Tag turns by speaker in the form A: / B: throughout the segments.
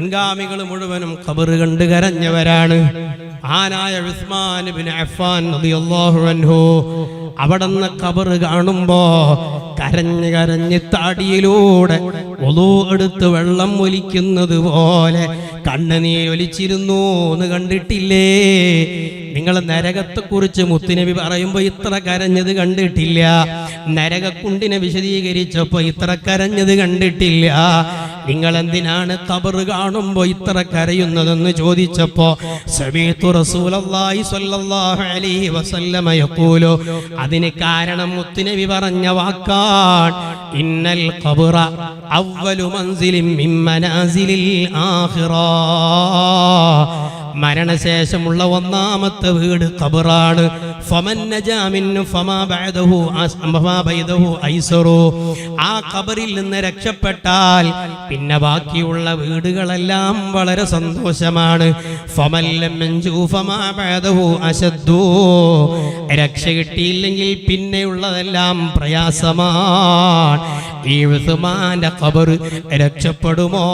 A: മുൻഗാമികൾ മുഴുവനും ഖബർ കണ്ട് കരഞ്ഞവരാണ്. ആനായ ഉസ്മാൻ ഇബ്നു അഫ്ഫാൻ റളിയല്ലാഹു അൻഹു അവിടുന്ന് ഖബർ കാണുമ്പോ കരഞ്ഞ് കരഞ്ഞ് താടിയിലൂടെ ഒളൂ എടുത്ത് വെള്ളം ഒലിക്കുന്നത് പോലെ കണ്ണുനീരൊലിച്ചിരുന്നു എന്ന് കണ്ടിട്ടില്ലേ? നിങ്ങൾ നരകത്തെക്കുറിച്ച് മുത്തുനബി പറയുമ്പോൾ ഇത്ര കരഞ്ഞത് കണ്ടിട്ടില്ല. നരകക്കുണ്ടിനെ വിശദീകരിച്ചപ്പോൾ ഇത്ര കരഞ്ഞത് കണ്ടിട്ടില്ല. നിങ്ങൾ എന്തിനാണ് ഖബർ കാണുമ്പോൾ ഇത്ര കരയുന്നതെന്ന് ചോദിച്ചപ്പോ സമീഅതു റസൂലുള്ളാഹി സ്വല്ലല്ലാഹു അലൈഹി വസല്ലമ യഖൂലു, അതിന് കാരണം മുത്തുനബി പറഞ്ഞ വാക്കാണ്, ഇന്നൽ ഖബറ അവ്വലു മൻസിലിൻ മിൻ മനാസിലിൽ ആഖിറ. മരണശേഷമുള്ള ഒന്നാമത്തെ വീട് ഖബറാണ്. ഫമൻ നജാ മിന്നു ഫമാ ബഅദഹു ഫമാ ബൈദഹു ഐസറു. ആ ഖബറിൽ നിന്ന് രക്ഷപ്പെട്ടാൽ പിന്നെ ബാക്കിയുള്ള വീടുകളെല്ലാം വളരെ സന്തോഷമാണ്. ഫമൻ ലം യൻജു ഫമാ ബഅദഹു അശദ്ദു. രക്ഷ കിട്ടിയില്ലെങ്കിൽ പിന്നെയുള്ളതെല്ലാം പ്രയാസമാണ്. ഈ ഉസ്മാന്റെ ഖബർ രക്ഷപ്പെടുമോ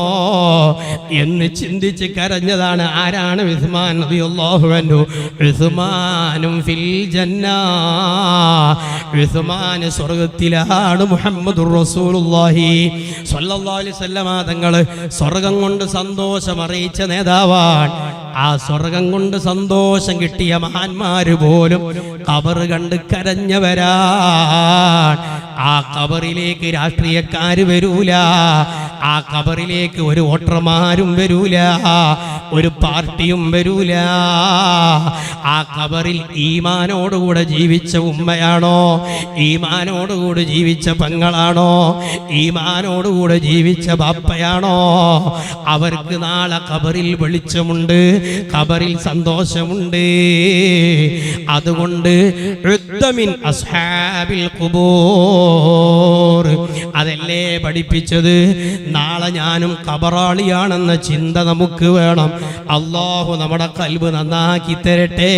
A: എന്ന് ചിന്തിച്ച് കരഞ്ഞതാണ്. ആരാണ് ഉസ്മാൻ റളിയല്ലാഹു അൻഹു? ഉസ്മാനും ഫിൽ ജന്ന. ഉസ്മാൻ സ്വർഗ്ഗത്തിലാണ്. മുഹമ്മദുർ റസൂലുള്ളാഹി സ്വല്ലല്ലാഹു അലൈഹി വസല്ലം തങ്ങൾ സ്വർഗ്ഗം കൊണ്ട് സന്തോഷം അറിയിച്ച നേതാവാണ്. ആ സ്വർഗ്ഗം കൊണ്ട് സന്തോഷം കിട്ടിയ മഹാന്മാര് പോലും ഖബർ കണ്ട് കരഞ്ഞവരാണ്. ആ ഖബറിലേക്ക് രാഷ്ട്രീയക്കാര് വരൂല. ആ ഖബറിലേക്ക് ഒരു വോട്ടർമാരും വരൂല, ഒരു പാർട്ടിയും വരൂല. ആ ഖബറിൽ ഈമാനോടുകൂടെ ജീവിച്ച ഉമ്മയാണോ, ഈമാനോടുകൂടെ ജീവിച്ച പെങ്ങളാണോ, ഈമാനോടുകൂടെ ജീവിച്ച ബാപ്പയാണോ, അവർക്ക് നാളെ ഖബറിൽ വെളിച്ചമുണ്ട്, ഖബറിൽ സന്തോഷമുണ്ട്. അതുകൊണ്ട് ഉദ്ദമിൻ അസ്ഹാബിൽ ഖുബൂർ, അതല്ലേ പഠിപ്പിച്ചത്. നാളെ ഞാനും ഖബറാളിയാണെന്ന ചിന്ത നമുക്ക് വേണം. അല്ലാഹു നമ്മുടെ ഖൽബ് നന്നാക്കി തരട്ടെ.